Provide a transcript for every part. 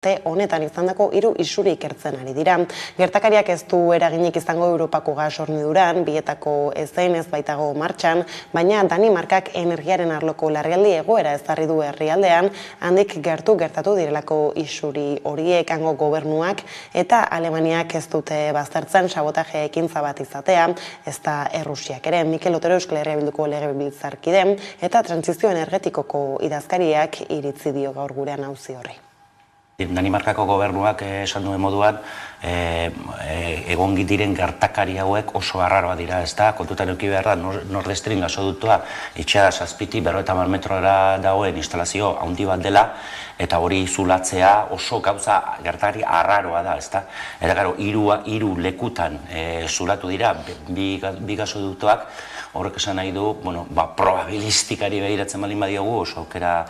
honetan izandako 3 isuri ikertzen ari dira. Gertakariak ez du eraginik izango Europako gas horniduran, bietako ezein ez baitago martxan, baina Danimarkak energiaren arloko larrialdi egoera ezarri du herrialdean, handik gertatu direlako isuri horiek hango gobernuak eta Alemaniak ez dute baztertzen sabotaje ekintza bat izatea, ezta Errusiak ere. Mikel Otero Euskal Herria Bilduko legebiltzarkide eta trantsizio energetikoko idazkariak iritzi dio gaur gurean auzi horri. Danimarkako gobernuak esan duen moduan, egon diren gertakari hauek oso arraroa dira, ez da? Kontutan eduki behar da, Nord Stream gasoductua itxea zazpiti 50 metrora dagoen instalazio handi bat dela, eta hori zulatzea oso gauza gertakari arraroa da, ez da? Eta gero, 3 lekutan zulatu dira, bi gasodutuak, horrek esan nahi du, probabilistikari behiratzen baldin badiogu oso aukera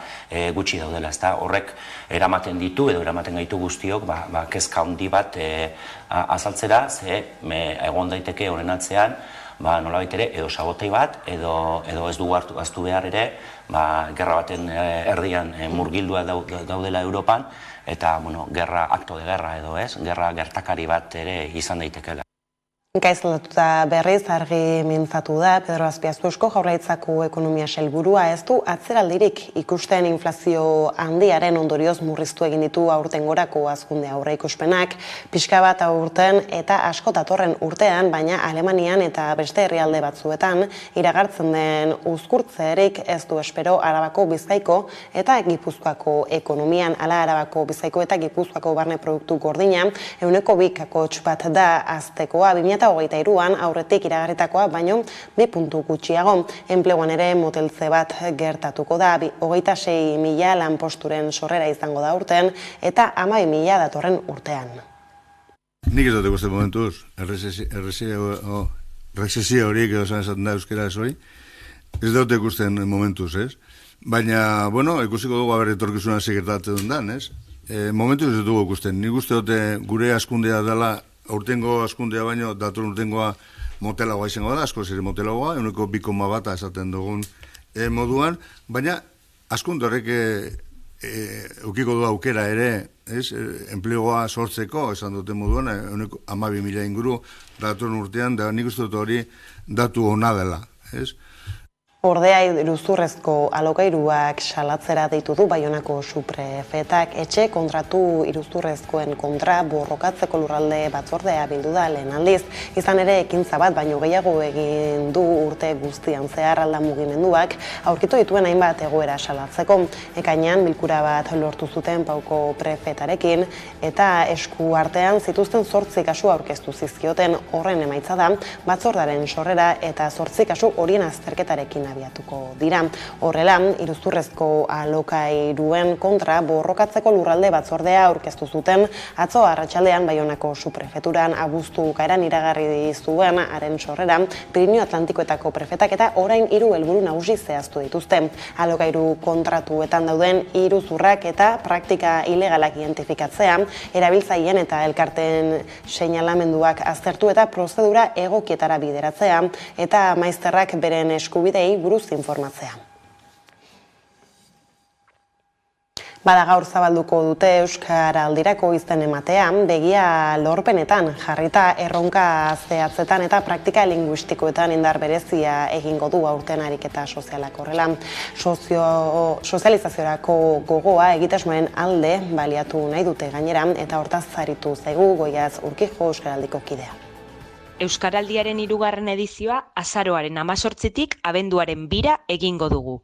gutxi daudela, ez da? Horrek eramaten ditu, edo eramaten gaitu guztiok, kezka handi bat azaltzera, ze egon daiteke horren atzean, nolabait ere, edo sabotei bat, edo ez dugu hartu behar ere, gerra baten erdian murgildua daudela Europan, eta, akto de guerra edo ez, gerra gertakari bat ere izan daitekeela. Gaizlatuta berriz argi mintzatu da, Pedro Azpiazu Eusko Jaurlaritzako ekonomia sailburua ez du atzeraldirik ikusten inflazio handiaren ondorioz murriztu egin ditu aurtengorako hazkunde aurreikuspenak, pixka bat aurten eta asko datorren urtean, baina Alemanian eta beste herrialde batzuetan iragartzen den uzkurtzerik ez du espero Arabako, Bizkaiko eta Gipuzkoako ekonomian. Hala Arabako, Bizkaiko eta Gipuzkoako barne produktu gordina 2,2 bat da aztekoa, 2023an aurretik iragarritakoa, baino 2 puntu gutxiago. Enpleguan ere moteltze bat gertatuko da, 26.000 lanposturen sorrera izango da urten, eta 12.000 datorren urtean. Nik ez dut ikusten momentuz, resesio horiek edo esaten da euskera ez hori, ez dut ikusten momentuz, ez? Baina, ikusiko dugu haber etorkizuna gertatzen den, ez? Momentuz ez dugu ikusten, nik uste dute gure askundea dela aurtengo askundea baino, dator urtengoa motelagoa izango da, asko zire motelagoa, 2,1 esaten dugun moduan, baina askunde horrek eukiko du aukera ere, enplegoa sortzeko, esan dute moduan, 12.000 inguru dator urtean, da nik uste dut hori datu hona dela, ez? Ordea iruzurrezko alokairuak salatzera deitu du Baionako suprefetak, etxe kontratu iruzurrezkoen kontra borrokatzeko lurralde batzordea bildu da lehen aldiz. Izan ere ekintza bat baino gehiago egin du urte guztian zehar alda mugimenduak aurkitu dituen hainbat egoera salatzeko. Ekainean bilkura bat lortu zuten Pauko prefetarekin eta esku artean zituzten 8 kasu aurkeztu zizkioten. Horren emaitza da batzordaren sorrera eta 8 kasu horien azterketarekin abiatuko dira. Horrela, iruzurrezko alokairuen kontra borrokatzeko lurralde batzordea aurkeztu zuten atzo arratsaldean Baionako suprefeturan abuztu bukaeran iragarri zuen haren sorrera Pirinio Atlantikoetako prefetak eta orain 3 helburu nagusi zehaztu dituzte. Alokairu kontratuetan dauden iruzurrak eta praktika ilegalak identifikatzea, erabiltzaileen eta elkarteen seinalamenduak aztertu eta prozedura egokietara bideratzea eta maizterrak beren eskubidei buruz informatzea. Bada gaur zabalduko dute Euskaraldirako izen ematea, begia lorpenetan jarrita erronka zehatzetan eta praktika linguistikoetan indar berezia egingo du aurten ariketa sozialak horrela. Sozializaziorako gogoa egitasmoaren alde baliatu nahi dute gainera eta hortaz zaritu zaigu Goiaz Urkijo Euskaraldiko kidea. Euskaraldiaren 3. edizioa azaroaren 18tik abenduaren 2 egingo dugu.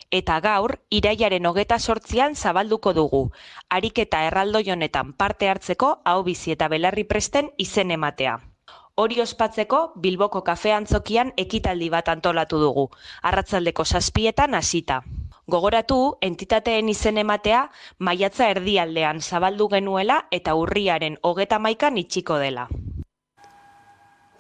Eta gaur, irailaren 28an zabalduko dugu, ariketa erraldoi honetan parte hartzeko ahobizi eta belarri presten izen ematea. Hori ospatzeko Bilboko kafe antzokian ekitaldi bat antolatu dugu, arratsaldeko 7etan hasita. Gogoratu, entitateen izen ematea maiatza erdialdean zabaldu genuela eta urriaren 31an itxiko dela.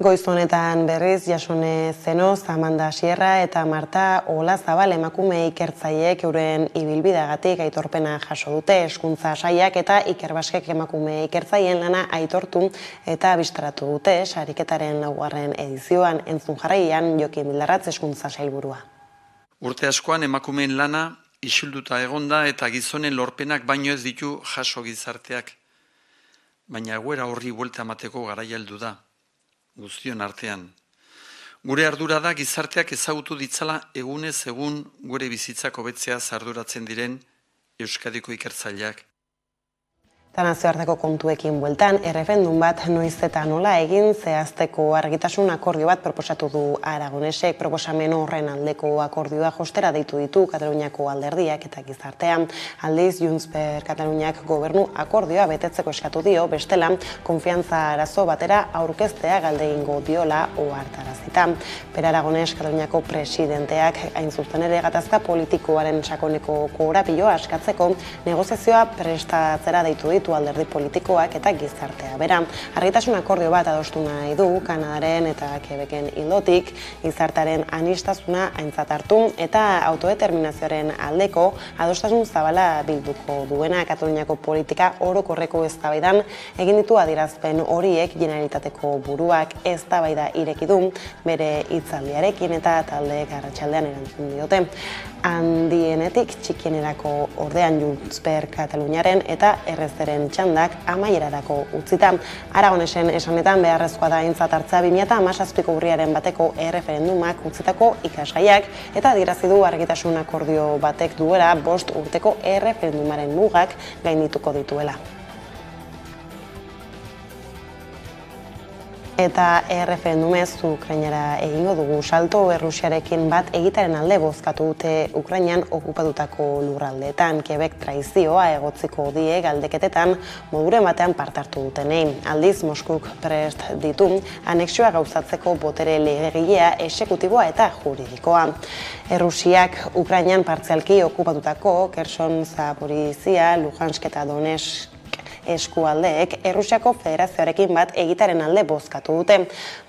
Goiz honetan berriz Jasone Zenoz, Amanda Sierra eta Marta Olazabal emakume ikertzaileek euren ibilbideagatik aitorpena jaso dute. Hezkuntza sailak eta Iker Baskek emakume ikertzaileen lana aitortu eta bistaratu dute sariketaren 9. edizioan. Entzun jarraian Jokin Bildarratz hezkuntza sailburua. Urte askoan emakumeen lana isilduta egonda eta gizonen lorpenak baino ez ditu jaso gizarteak. Baina egoera horri buelta emateko garaia heldu da, guztion artean. Gure ardura da gizarteak ezagutu ditzala egunez egun gure bizitzak hobetzea arduratzen diren Euskadiko ikertzaileak. Eta nazioarteko kontuekin bueltan, erreferendum bat noiz eta nola egin zehazteko argitasun akordio bat proposatu du Aragonesek. Proposamen horren aldeko akordioa jostera deitu ditu Kataluniako alderdiak eta gizartean. Aldiz, Junts per Kataluniak gobernu akordioa betetzeko eskatu dio, bestela, konfiantza arazo batera aurkeztea galde egingo diola ohartarazita. Per Aragones, Kataluniako presidenteak hain zuzen ere gatazka politikoaren sakoneko korapiloa askatzeko negoziazioa prestatzera deitu ditu alderdi politikoak eta gizartea bera. Argitasun akordio bat adostu nahi du Kanadaren eta Quebecen ildotik, gizartearen aniztasuna aintzat hartu eta autodeterminazioaren aldeko adostasun zabala bilduko duena. Kataluniako politika orokorreko eztabaidan egin ditu adierazpen horiek Generalitateko buruak. Eztabaida ireki du bere hitzaldiarekin eta taldeek arratsaldean erantzun diote. Handienetik txikienerako ordean Junts per Kataluniaren eta errezeren txandak amaierarako utzita. Aragonesen esanetan beharrezkoa da aintzat hartzea 2017ko urriaren bateko erreferendumak utzitako ikasgaiak eta adierazi du argitasun akordio batek duela 5 urteko erreferendumaren mugak gaindituko dituela. Eta erreferendumez Ukrainara egingo dugu salto. Errusiarekin bat egitaren alde bozkatu dute Ukrainan okupatutako lurraldeetan. Quebec traizioa egotziko die galdeketetan moduren batean parte hartu dutenei. Aldiz, Moskuk prest ditu anexioa gauzatzeko botere legegilea, exekutiboa eta juridikoa. Errusiak Ukrainan partzialki okupatutako Kherson, Zaporizhia, Luhansk eta Donetsk eskualdeek Errusiako Federazioarekin bat egitaren alde bozkatu dute.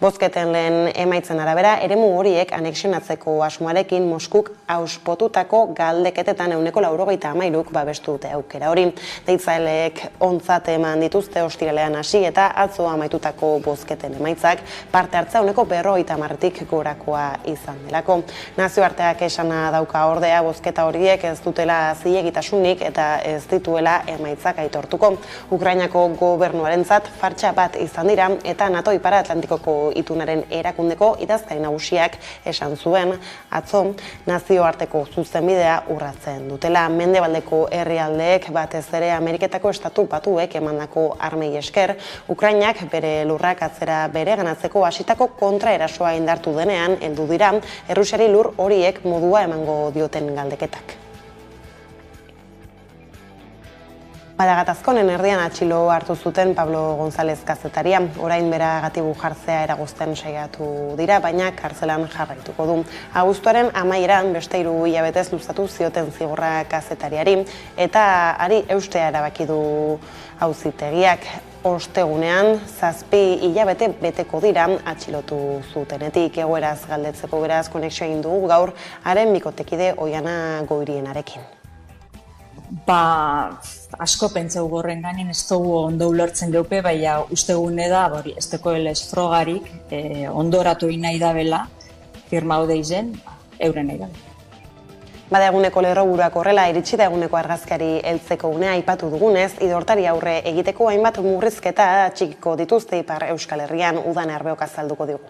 Bozketen lehen emaitzen arabera, eremu horiek anexionatzeko asmoarekin Moskuk auspotutako galdeketetan 93%k babestu dute aukera hori. Deitzaileek ontzat eman dituzte ostiralean hasi eta atzo amaitutako bozketen emaitzak parte hartza 50%tik gorakoa izan delako. Nazioarteak esana dauka ordea bozketa horiek ez dutela zilegitasunik eta ez dituela emaitzak aitortuko. Ukrainako gobernuarentzat fartsa bat izan dira eta NATO Ipar Atlantikoko itunaren erakundeko idazkari nagusiak esan zuen atzo nazioarteko zuzenbidea urratzen dutela. Mendebaldeko herrialdeek batez ere Ameriketako Estatu Batuek emandako armei esker, Ukrainak bere lurrak atzera bereganatzeko hasitako kontraerasoa indartu denean heldu dira Errusiari lur horiek modua emango dioten galdeketak. Gatazkonen erdian atxilo hartu zuten Pablo González kazetaria. Orain bera gatibu jartzea eragozten saiatu dira, baina kartzelan jarraituko du. Abuztuaren amaieran beste 3 hilabetez luzatu zioten zigorra kazetariari eta ari eustea erabaki du auzitegiak. Ostegunean 7 hilabete beteko dira atxilotu zutenetik. Egoeraz galdetzeko beraz konexio egin dugu gaur haren bikotekide Oiana Goirienarekin. Asko pentseu gorren ganin ez dugu ondo ulertzen geupe, baina ustegune da, ez teko elez frogarik, ondoratu nahi da bela, firma hau deizen, euren nahi da. Bada eguneko lerroburuak horrela, iritsi da eguneko argazkari heltzeko unea aipatu dugunez, idortari aurre egiteko hainbat murrizketa txikiko dituzte Ipar Euskal Herrian udan arbeok azalduko digu.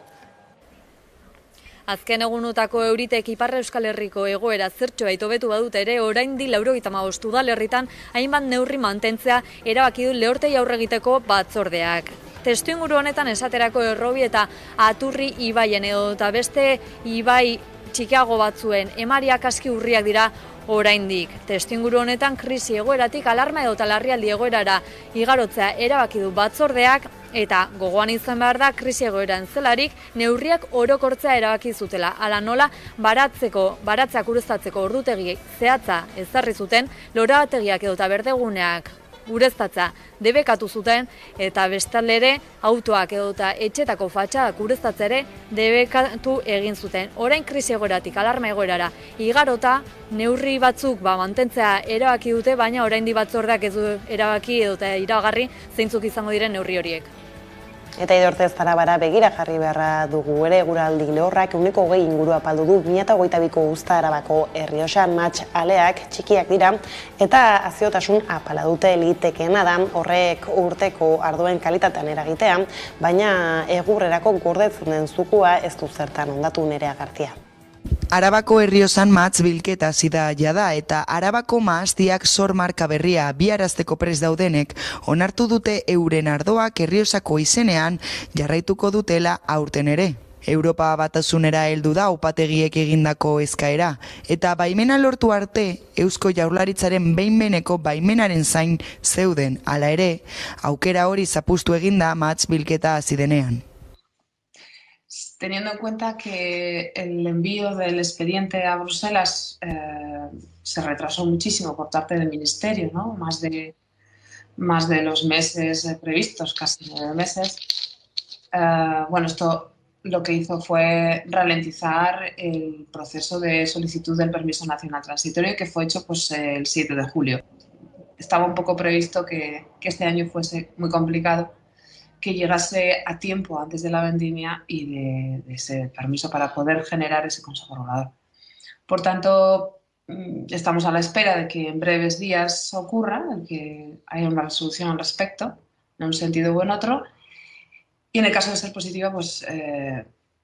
Azken egunutako euritek Ipar Euskal Herriko egoera zertxo hobetu badute ere, oraindik 95 udalerritan hainbat neurri mantentzea erabaki du lehortei aurre egiteko batzordeak. Testuinguru honetan esaterako Errobi eta Aturri ibaien eta beste ibai txikiago batzuen emariak aski urriak dira oraindik. Testuinguru honetan krisi egoeratik alarma edota larrialdi egoerara igarotzea erabaki du batzordeak eta gogoan izan behar da krisi egoeran zelarik neurriak orokortzea erabaki zutela. Hala nola baratzeak ureztatzeko ordutegi zehatza ezarri zuten, lorategiak edota berdeguneak ureztatza debekatu zuten eta bestalde ere autoak edota etxetako fatxadak ureztatza ere debekatu egin zuten. Orain krisi egoeratik alarma egoerara igarota neurri batzuk mantentzea erabaki dute, baina oraindik batzordeak ez du erabaki edota iragarri zeintzuk izango diren neurri horiek. Eta idortez Arabara begira jarri beharra dugu ere, eguraldi lehorrak 20 inguru apaldu du 2022ko uzta Arabako Errioxa Mats aleak txikiak dira eta aziotasun apala dute litekeena da horrek urteko arduen kalitatean eragitea, baina egurrerako gordetzen den zukua ez du zertan ondatu Nerea Gartia. Arabako Errioxan Mats bilketa hasi da jada eta Arabako mahastiak sor marka berria biarazteko prest daudenek onartu dute euren ardoak Errioxako izenean jarraituko dutela aurten ere. Europa Batasunera heldu da upategiek egindako eskaera eta baimena lortu arte Eusko Jaurlaritzaren behin-behineko baimenaren zain zeuden, hala ere, aukera hori zapuztu eginda Mats bilketa hasi denean. Teniendo en cuenta que el envío del expediente a Bruselas se retrasó muchísimo por parte del Ministerio, ¿no? Más de los meses previstos, casi 9 meses. Bueno, esto lo que hizo fue ralentizar el proceso de solicitud del permiso nacional transitorio que fue hecho pues, el 7 de julio. Estaba un poco previsto que este año fuese muy complicado, que llegase a tiempo antes de la vendimia y de ese permiso para poder generar ese consejo regulador. Por tanto, estamos a la espera de que en breves días ocurra, el que haya una resolución al respecto, en un sentido u en otro, y en el caso de ser positiva, pues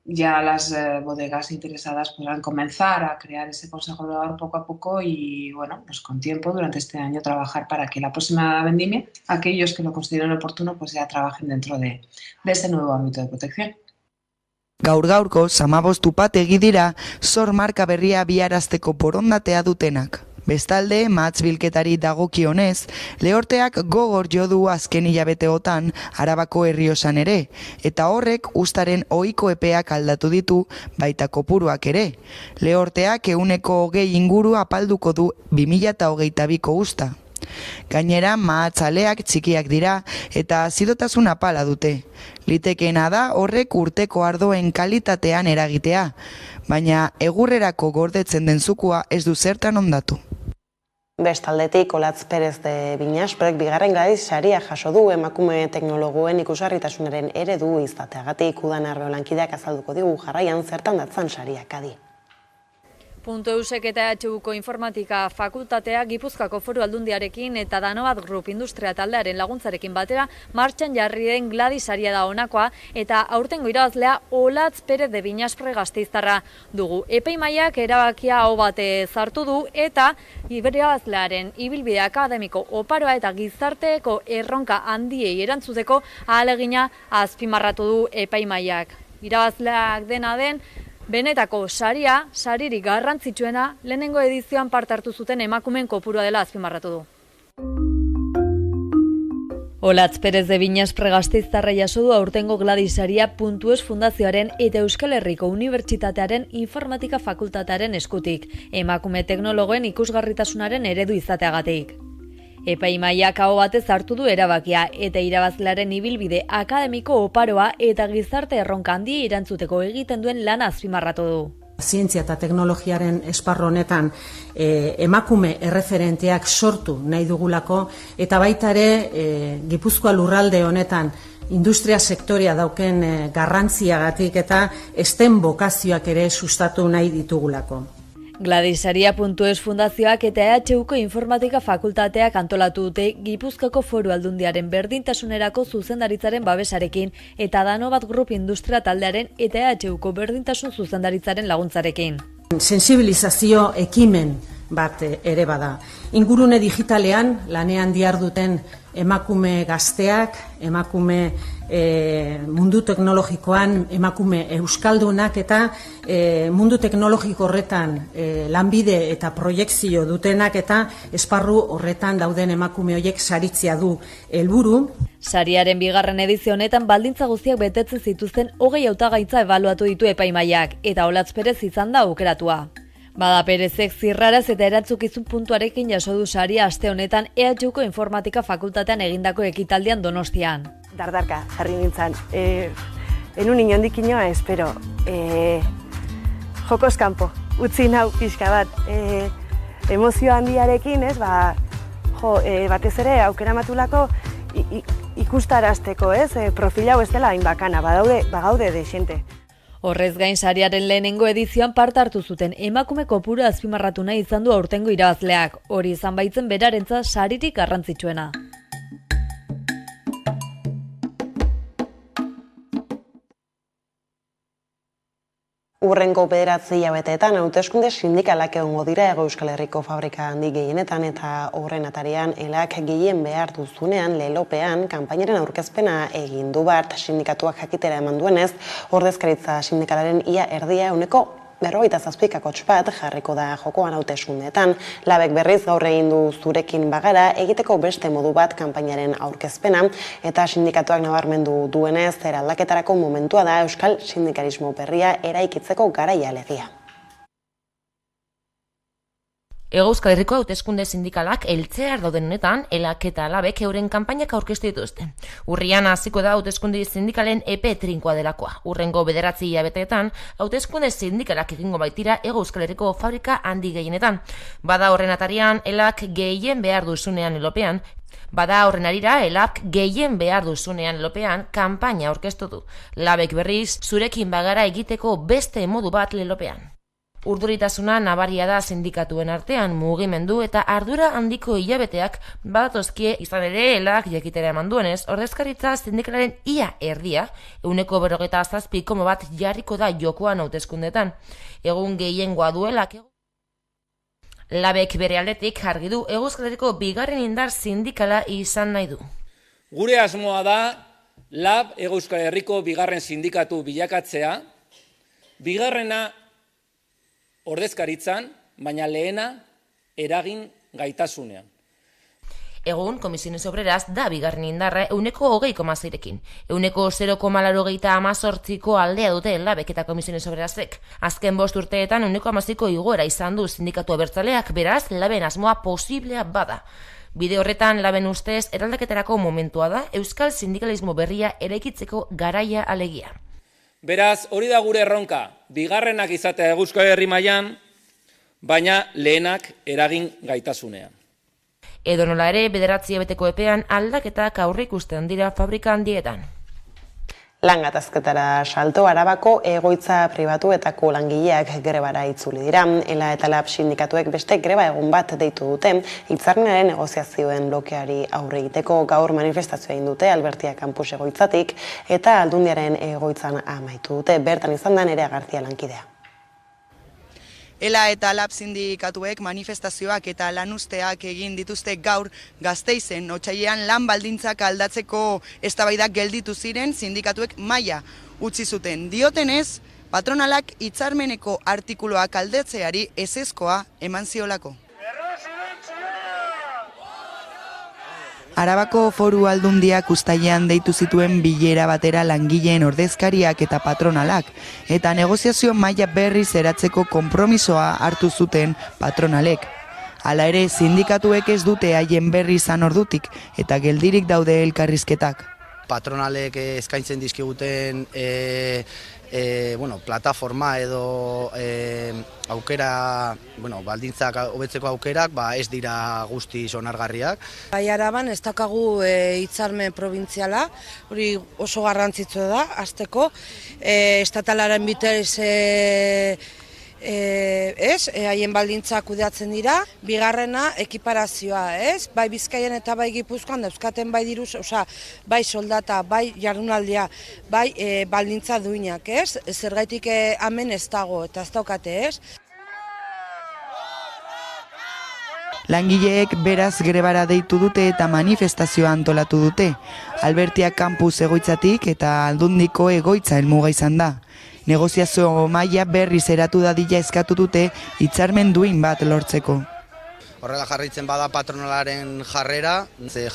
ya las bodegas interesadas podrán comenzar a crear ese consejo regulador poco a poco y, bueno, pues con tiempo durante este año trabajar para que la próxima vendimia, aquellos que lo consideren oportuno, pues ya trabajen dentro de ese nuevo ámbito de protección. Gaur-gaurko 15 upategi dira sor marka berria biarazteko borondatea dutenak. Bestalde, Mats bilketari dagokionez, lehorteak gogor jo du azken hilabeteotan Arabako Errioxan ere, eta horrek uztaren ohiko epeak aldatu ditu baita kopuruak ere. Lehorteak 20 inguru apalduko du 2022ko uzta. Gainera, Mats aleak txikiak dira eta azidotasun apala dute. Litekeena da horrek urteko ardoen kalitatean eragitea, baina egurrerako gordetzen den zukua ez du zertan ondatu. Bestaldetik, Olatz Perez de Binaspek bigarren gradiz saria jaso du emakume teknologoen ikusgarritasunaren eredu izateagatik. Udan Arreo lankideak azalduko digu jarraian zertan datzan sariak adi. Eusek eta EHUko informatika fakultatea Gipuzkoako Foru Aldundiarekin eta Danobat Group industria taldearen laguntzarekin batera martxan jarri den Gladys saria da honakoa eta aurtengo irabazlea Olatz Perez de Binaspre Gasteiztarra dugu. Epaimahaiak erabakia aho batez hartu du eta irabazlearen ibilbide akademiko oparoa eta gizarteko erronka handiei erantzuteko ahalegina azpimarratu du epaimahaiak. Irabazleak dena den benetako saria, saririk garrantzitsuena, lehenengo edizioan parte hartu zuten emakumeen kopurua dela azpimarratu du. Olatz Perez de Binaspre Gasteiztarra jaso du aurtengo Gladys saria .es fundazioaren eta Euskal Herriko Unibertsitatearen informatika fakultatearen eskutik, emakume teknologoen ikusgarritasunaren eredu izateagatik. Epaimahaiak aho batez hartu du erabakia eta irabazlearen ibilbide akademiko oparoa eta gizarte erronka handiei erantzuteko egiten duen lana azpimarratu du. Zientzia eta teknologiaren esparru honetan emakume erreferenteak sortu nahi dugulako eta baita ere Gipuzkoa lurralde honetan industria sektorea dauken garrantziagatik eta STEM bokazioak ere sustatu nahi ditugulako. Gladysaria.es fundazioak eta EHUko informatika fakultateak antolatu dute Gipuzkoako Foru Aldundiaren berdintasunerako zuzendaritzaren babesarekin eta Danobat Group industria taldearen eta EHUko berdintasun zuzendaritzaren laguntzarekin. Sensibilizazio ekimen bat ere bada. Ingurune digitalean lanean diharduten emakume gazteak, emakume mundu teknologikoan, emakume euskaldunak eta mundu teknologiko horretan lanbide eta proiektzio dutenak eta esparru horretan dauden emakume horiek saritzea du helburu. Sariaren bigarren edizio honetan baldintza guztiak betetzen zituzten 20 hautagaitza ebaluatu ditu epaimahaiak eta Olatz Perez izan da aukeratua. Bada Perezek zirraraz eta erantzukizun puntuarekin jaso du saria aste honetan EHUko informatika fakultatean egindako ekitaldian Donostian. Dardarka jarri nintzen, enun inondik inoa espero, jokoz kanpo, utzi nau pixka bat, emozio handiarekin, batez ere aukera matulako ikustarazteko, ez? Profila hau ez dela hain bakana, bagaude dexente. Horrez gain sariaren lehenengo edizioan parte hartu zuten emakume kopura azpimarratu nahi izan du aurtengo irabazleak. Hori izan baitzen berarentza saririk garrantzitsuena. Urrengo 9 hilabeteetan hauteskunde sindikalak egongo dira Hego Euskal Herriko fabrika handi gehienetan eta horren atarian elak gehien behar duzunean lelopean kanpainaren aurkezpena egin du bart sindikatuak jakitera eman duenez, ordezkaritza sindikalaren ia erdia 47,8 bat jarriko da jokoan hauteskundeetan. Labek berriz gaur egin du zurekin bagara egiteko beste modu bat kanpainaren aurkezpena eta sindikatuak nabarmendu duenez eraldaketarako momentua da euskal sindikalismo berria eraikitzeko garaia alegia. Hego Euskal Herriko hauteskunde sindikalak heltzear dauden honetan, elak eta labek euren kanpainak aurkeztu dituzte. Urrian hasiko da hauteskunde sindikalen epe trinkoa delakoa. Urrengo 9 hilabeteetan, hauteskunde sindikalak egingo baitira Hego Euskal Herriko fabrika handi gehienetan. Bada horren atarian, elak gehien behar duzunean elopean, kanpaina aurkeztu du. Labek berriz, zurekin bagara egiteko beste modu bat lelopean. Urduritasuna nabaria da sindikatuen artean mugimendu eta ardura handiko hilabeteak badatozkie izan ere elak jakitera eman duenez, ordezkaritza sindikalaren ia erdia, 47,7 bat jarriko da jokoan hauteskundetan. Egun gehiengoa duelak Labek bere aldetik argi du Hego Euskal Herriko bigarren indar sindikala izan nahi du. Gure asmoa da Lab Hego Euskal Herriko bigarren sindikatu bilakatzea, bigarrena ordezkaritzan, baina lehena eragin gaitasunean. Egun, Komisiones Obreras da bigarren indarra 20,6rekin. 0,88ko aldea dute Labek eta Komisiones Obrerasek. Azken 5 urteetan 1,6ko igoera izan du sindikatu abertzaleak, beraz, Laben asmoa posiblea bada. Bide horretan, Laben ustez, eraldaketarako momentua da euskal sindikalismo berria eraikitzeko garaia alegia. Beraz, hori da gure erronka, bigarrenak izatea Euskal Herri mailan, baina lehenak eragin gaitasunean. Edonola ere, 9 hilabeteko epean aldaketak aurreikusten dira fabrika handietan. Lan gatazketara salto Arabako egoitza pribatuetako langileak grebara itzuli dira. Ela eta Lab sindikatuek beste greba egun bat deitu dute, hitzarmenaren negoziazioen blokeari aurre egiteko gaur manifestazioa egin dute Albertia Campus egoitzatik eta Aldundiaren egoitzan amaitu dute. Bertan izan da Nerea García lankidea. Ela eta Lab sindikatuek manifestazioak eta lanuzteak egin dituzte gaur Gasteizen. Otsailean lan baldintzak aldatzeko eztabaidak gelditu ziren sindikatuek maila utzi zuten. Diotenez, patronalak hitzarmeneko artikuluak aldetzeari ezezkoa eman ziolako. Arabako Foru Aldundiak uztailean deitu zituen bilera batera langileen ordezkariak eta patronalak, eta negoziazio maila berriz eratzeko konpromisoa hartu zuten patronalek. Hala ere, sindikatuek ez dute haien berri izan ordutik, eta geldirik daude elkarrizketak. Patronalek eskaintzen dizkiguten plataforma edo aukera, baldintzak hobetzeko aukerak, ez dira guztiz onargarriak. Bai Araban ez daukagu hitzarmen probintziala, hori oso garrantzitsua da, hasteko, estatalaren bitez haien baldintzak kudeatzen dira, bigarrena ekiparazioa, bai Bizkaian eta bai Gipuzkoan dauzkaten bai diru, bai soldata, bai jardunaldia, bai baldintza duinak, zergaitik hemen ez dago eta ez daukate, Langileek beraz grebara deitu dute eta manifestazioa antolatu dute. Albertia Campus egoitzatik eta Aldundiko egoitza helmuga izan da. Negoziazio maila berriz eratu dadila eskatu dute hitzarmen duin bat lortzeko. Horrela jarraitzen bada patronalaren jarrera,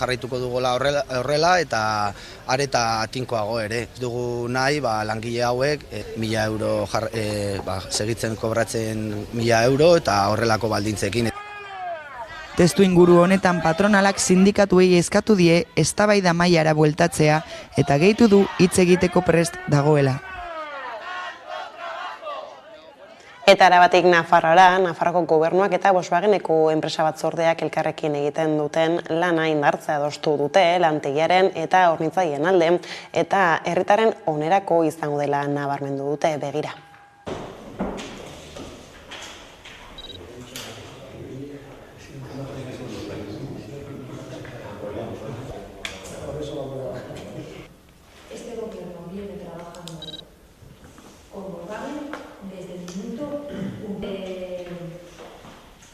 jarraituko dugola horrela eta areta tinkoago ere. Ez dugu nahi langile hauek 1.000 euro segitzen kobratzen 1.000 euro eta horrelako baldintzekin. Testu inguru honetan patronalak sindikatuei eskatu die eztabaida mailara bueltatzea eta gehitu du hitz egiteko prest dagoela. Eta arabatik Nafarroara, Nafarroko gobernuak eta Volkswageneko enpresa batzordeak elkarrekin egiten duten lana indartzea adostu dute lantegiaren eta hornitzaileen alde eta herritarren onerako izango dela nabarmendu dute begira.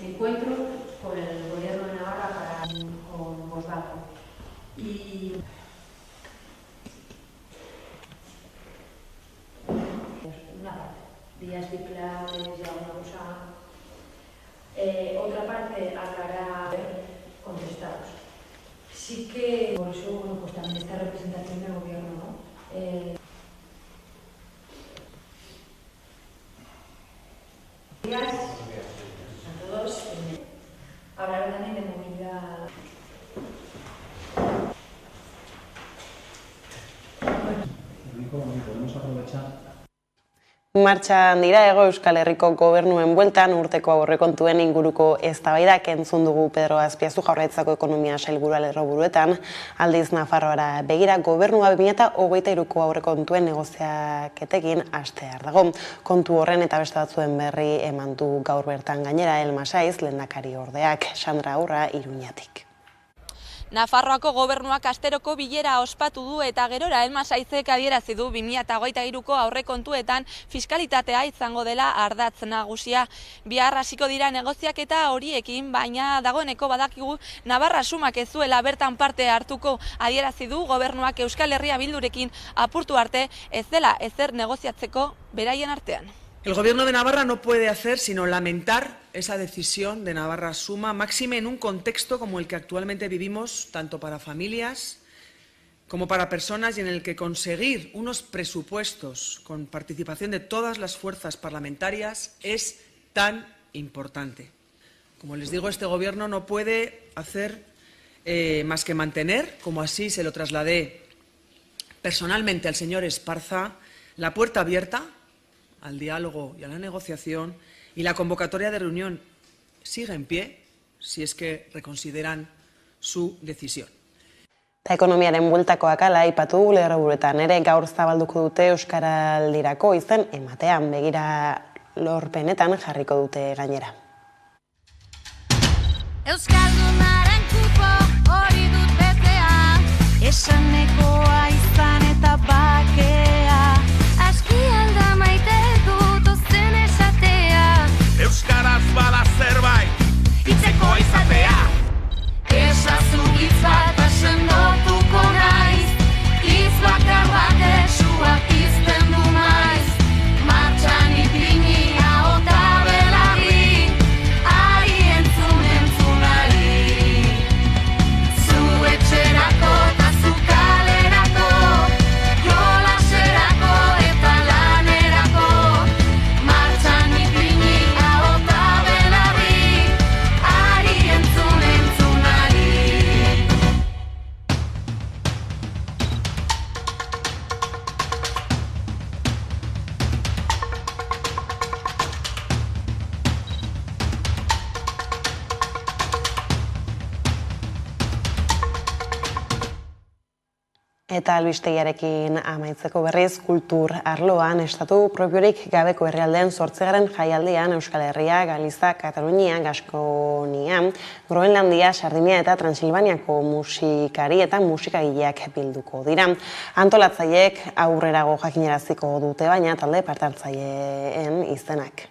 Encuentro con el gobierno de Navarra con Volkswagen. Y una parte, vías ciclables y alguna cosa. Otra parte aclarar contestados. Sí que por eso, bueno, pues también esta representación del gobierno, ¿no? Hablar también de movilidad. Podemos aprovechar. Martxan dira Hego Euskal Herriko gobernuen bueltan urteko aurrekontuen inguruko eztabaidak entzun dugu Pedro Azpiazu Jaurlaritzako ekonomia sailburua lerroburuetan, aldiz Nafarroara begira gobernua 2023ko aurrekontuen negoziaketekin hastear dago. Kontu horren eta beste batzuen berri eman du gaur bertan gainera Elma Saiz lehendakari ordeak, Sandra Aurra Iruñatik. Nafarroako gobernuak asteroko bilera ospatu du eta gerora Elma Saizek adierazi du 2023ko aurrekontuetan fiskalitatea izango dela ardatz nagusia. Bihar hasiko dira negoziaketa horiekin, baina dagoeneko badakigu Navarra sumak ez zuela bertan parte hartuko. Adierazi du gobernuak Euskal Herria Bildurekin apurtu arte ez dela ezer negoziatzeko beraien artean. El Gobierno de Navarra no puede hacer sino lamentar esa decisión de Navarra Suma, máxime en un contexto como el que actualmente vivimos, tanto para familias como para personas, y en el que conseguir unos presupuestos con participación de todas las fuerzas parlamentarias es tan importante. Como les digo, este Gobierno no puede hacer más que mantener, como así se lo trasladé personalmente al señor Esparza, la puerta abierta al diálogo y a la negociación, y la convocatoria de reunión sigue en pie si es que reconsideran su decisión. Eta ekonomiaren bueltakoak ala aipatu lerroburuetan ere gaur zabalduko dute Euskaraldirako izen ematean begira lorpenetan jarriko dute gainera. Euskaldunaren kupo hori dut betea, esanekoa izan eta bakea, aski alda maite dut ozen esatea. Euskaraz bada zerbait, hitzeko izatea. Esazu hitz bat asendotuko naiz, hitz bakar bat esuak izten du maiz, martxan ipini ahota belarri, ari entzunari. Zu etxerako eta zu kalerako, jolaserako eta lanerako, martxan ipini ahota belarri, ari entzunari. Eta albistegiarekin amaitzeko berriz, kultur arloan estatu propiorik gabeko herrialdeen 8. jaialdian Euskal Herria, Galiza, Katalunia, Gaskonia, Groenlandia, Sardinia eta Transilvaniako musikari eta musikagileak bilduko dira. Antolatzaileek aurrerago jakinaraziko dute, baina talde parte-hartzaileen izenak.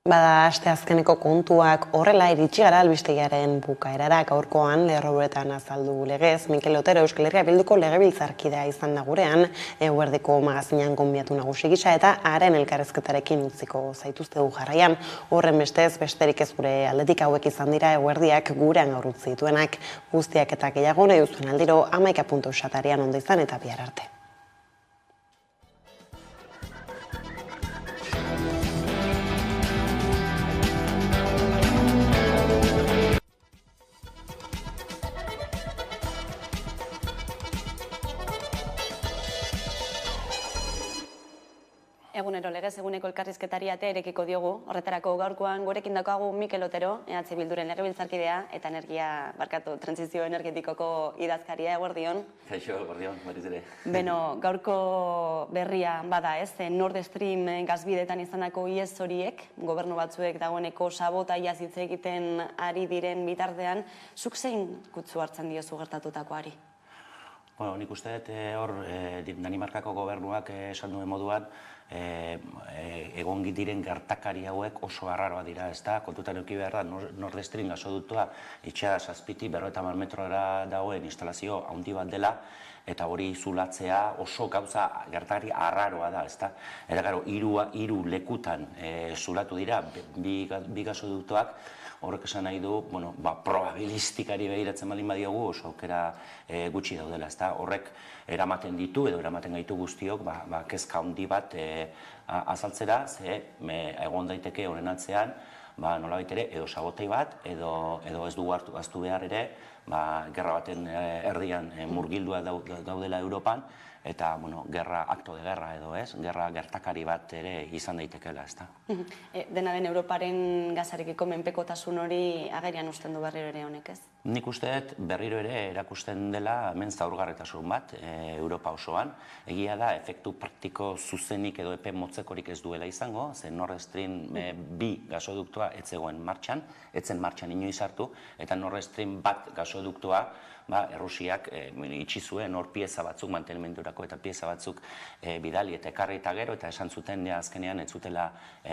Bada asteazkeneko kontuak horrela iritsi gara albistegiaren bukaerara gaurkoan lerroetan azaldu legez. Mikel Otero Euskal Herria Bilduko legebiltzarkidea izan da gurean, eguerdiko magazinean gonbiatu nagusi gisa eta haren elkarrezketarekin utziko zaituztegu jarraian. Horren bestez, besterik ez gure aldetik hauek izan dira eguerdiak gurean gaur utzi dituenak. Guztiak eta gehiago nahi duzuen aldiro 11.satarian ondo izan eta bihar arte. Egunero legez, eguneko elkarrizketari atea irekiko diogu. Horretarako gaurkoan gurekin daukagu Mikel Otero, EH Bilduren legebiltzarkidea eta trantsizio energetikoko idazkaria, eguerdion. Kaixo, eguerdion, berriz ere. Beno, gaurko berria bada ez, Nord Stream gazbidetan izandako ihes horiek, gobernu batzuek dagoeneko sabotaia hitz egiten ari diren bitartean, zuk zein kutsu hartzen diozu gertatutakoari? Nik uste dut hor Danimarkako gobernuak esan duen moduan egon diren gertakari hauek oso arraroa dira, ez da? Kontutan eduki behar da, Nord Stream gasoductoa itxea 7 50 metrora dagoen instalazio handi bat dela, eta hori zulatzea oso gauza gertakari arraroa da, ez da? Eta gero, 3 lekutan zulatu dira bi gasoduktoak, horrek esan nahi du, probabilistikari behiratzen baldin badiogu oso aukera gutxi daudela, ez da? Horrek eramaten ditu edo eramaten gaitu guztiok kezka handi bat azaltzera, ze egon daiteke honen atzean, nolabait ere, edo sabotei bat, edo ez dugu hartu behar ere, gerra baten erdian murgildua daudela Europan, eta, akto de guerra edo ez, gerra gertakari bat ere izan daitekeela, ez da. Dena den Europaren gazarekiko menpekotasun hori agerian usten du berriro ere honek, ez? Nik uste dut berriro ere erakusten dela hemen zaurgarritasun bat Europa osoan. Egia da, efektu praktiko zuzenik edo epe motzekorik ez duela izango, ze Nord Stream 2 gasoduktoa ez zegoen martxan, etzen martxan inoiz hartu, eta Nord Stream 1 gasoduktoa Errusiak itxi zuen hor pieza batzuk mantenimendurako eta pieza batzuk bidali eta ekarri eta gero, eta esan zuten azkenean ez zutela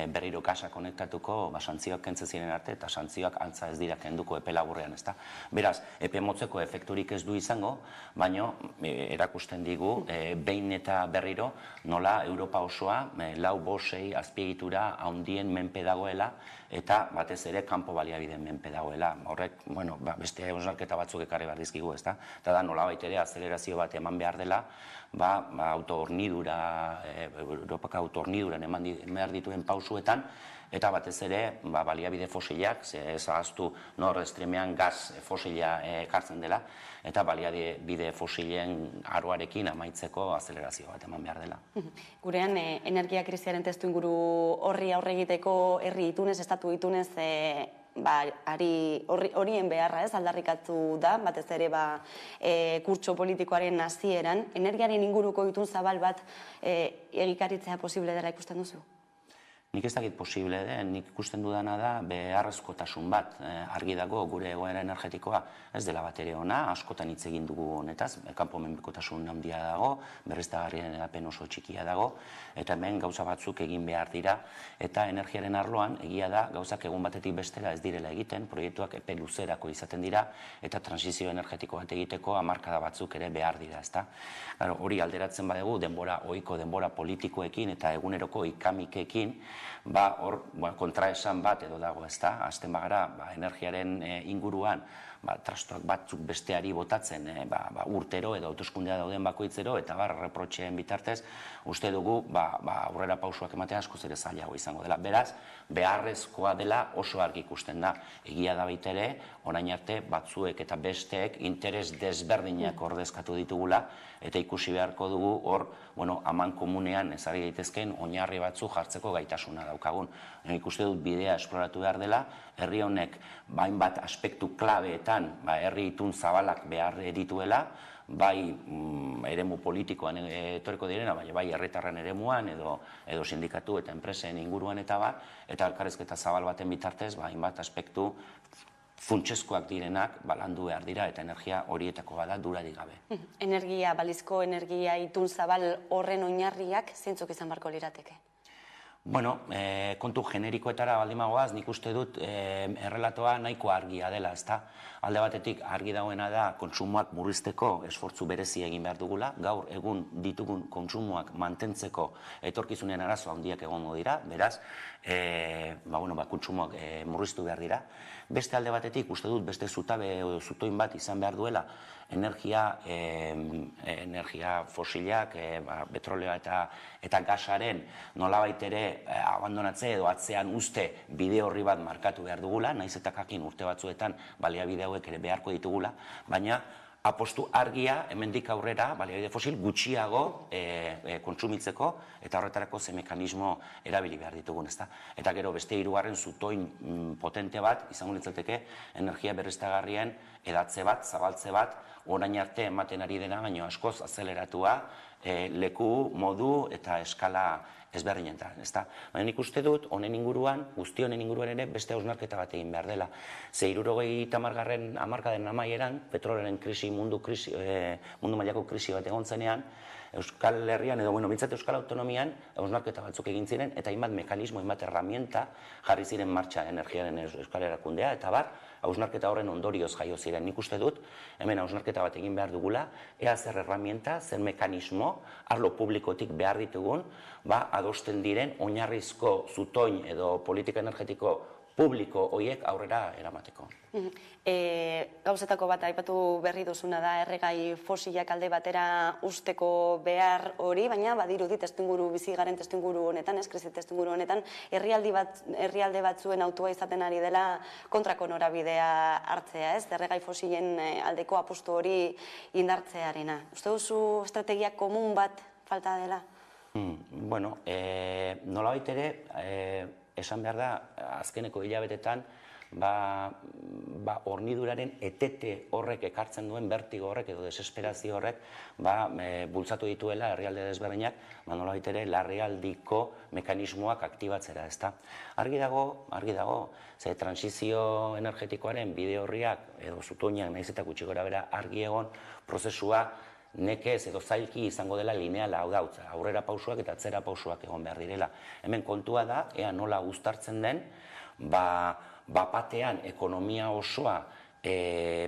berriro gasa konektatuko santzioak kentzen ziren arte eta santzioak antza ez dira kenduko epe laburrean, ez da. Beraz, epe motzeko efekturik ez du izango, baina erakusten digu behin eta berriro nola Europa osoa 4-5 azpiegitura handien menpe dagoela eta batez ere kanpo baliabideen menpe dagoela. Horrek, beste osnarketa batzuk ekarri behar dizkigu, ez da? Eta da, nolabait ere azelerazio bat eman behar dela, Europako autohorniduran eman behar dituen pausuetan, eta batez ere, baliabide fosilak, ez ahaztu Nord Streamean gaz fosila ekartzen dela, eta baliabide fosilen aroarekin amaitzeko azelerazio bat eman behar dela. Gurean, energia krisiaren testuinguru horri aurre egiteko herri itunez, estatu itunez, horien beharra ez aldarrikatu da, batez ere kurtso politikoaren hasieran, energiaren inguruko itun zabal bat egikaritzea posible dela ikusten duzu? Nik ez dakit posible den, nik ikusten dudana da beharrezkotasun bat argi dago gure egoera energetikoa ez dela bat ere ona, askotan hitz egin dugu honetaz, kanpo menpekotasun handia dago, berriztagarrien edapen oso txikia dago, eta hemen gauza batzuk egin behar dira, eta energiaren arloan egia da gauzak egun batetik bestera ez direla egiten, proiektuak epe luzerako izaten dira, eta transizio energetiko bat egiteko hamarkada batzuk ere behar dira, ezta? Hori alderatzen badugu ohiko denbora politikoekin eta eguneroko ikamikekin, hor kontraesan bat edo dago, ezta? Hasten bagara energiaren inguruan trastoak batzuk besteari botatzen urtero edo hauteskundea dauden bakoitzero eta reprotxeen bitartez, uste dugu aurrera pausuak ematea askoz ere zailago izango dela. Beraz, beharrezkoa dela oso argi ikusten da. Egia da baita ere, orain arte batzuek eta besteek interes desberdinak ordezkatu ditugula, eta ikusi beharko dugu hor, aman komunean ezarri daitezkeen oinarri batzu jartzeko gaitasuna daukagun. Ikuste dut bidea esploratu behar dela, herri honek hainbat aspektu klabeetan herri itun zabalak behar dituela, bai eremu politikoan etorriko direna, bai herritarren eremuan edo sindikatu eta enpresen inguruan eta elkarrizketa zabal baten bitartez, hainbat aspektu funtsezkoak direnak landu behar dira eta energia horietako bada durarik gabe. Balizko energia itun zabal horren oinarriak zeintzuk izan beharko lirateke? Bueno, kontu generikoetara baldimagoaz, nik uste dut errelatoa nahiko argia dela, ezta? Alde batetik argi dagoena da kontsumoak murrizteko esfortzu berezi egin behar dugula, gaur egun ditugun kontsumoak mantentzeko etorkizunean arazo handiak egongo dira, beraz, kontsumoak murriztu behar dira. Beste alde batetik, uste dut beste zutabe edo zutoin bat izan behar duela, energia fosilak, petrolioa eta gasaren nolabait ere abandonatze edo atzean uste bide horri bat markatu behar dugula, naiz eta jakin urte batzuetan baliabide hauek ere beharko ditugula, baina apostu argia hemendik aurrera baliabide fosil gutxiago kontsumitzeko eta horretarako ze mekanismo erabili behar ditugun, ezta? Eta gero beste hirugarren zutoin potente bat izango litzateke energia berriztagarrien edatze bat, zabaltze bat, orain arte ematen ari dena, baina askoz azeleratua, leku, modu eta eskala ezberdinetan, ezta? Baina nik uste dut, honen inguruan, guzti honen inguruan ere beste hausnarketa bat egin behar dela. Ze 70. hamarkaden amaieran, petrolaren krisi, mundu mailako krisi bat egon zenean, Euskal Herrian, edo bintzat Euskal Autonomian, hausnarketa batzuk egin ziren, eta hainbat mekanismo, hainbat herramienta jarri ziren martxa energiaren Euskal Erakundea, eta hausnarketa horren ondorioz jaio ziren. Nik uste dut, hemen hausnarketa bat egin behar dugula, ea zer herramienta, zer mekanismo, arlo publikotik behar ditugun, adosten diren oinarrizko zutoin edo politika energetiko publiko horiek aurrera eramateko. Gauzetako bat aipatu berri duzuna da erregai fosilak alde batera usteko behar hori, baina badirudi testuinguru bizi garen testuinguru honetan, krisi testuinguru honetan, herrialde batzuen autua izaten ari dela kontrako norabidea hartzea, ez? Erregai fosilen aldeko apustu hori indartzearena. Uste duzu estrategia komun bat falta dela? Bueno, nolabait ere, esan behar da, azkeneko hilabetetan, horniduraren etete horrek ekartzen duen bertigo horrek edo desesperazio horrek bultzatu dituela herrialde desberdinak, nolabait ere larrialdiko mekanismoak aktibatzera, ezta? Argi dago, ze transizio energetikoaren bide horriak edo zutoinak nahiz eta gutxi gora bera argi egon prozesua nekez edo zailki izango dela lineala, hau da, aurrera pausuak eta atzera pausuak egon behar direla. Hemen kontua da, ea nola uztartzen den, bapatean ekonomia osoa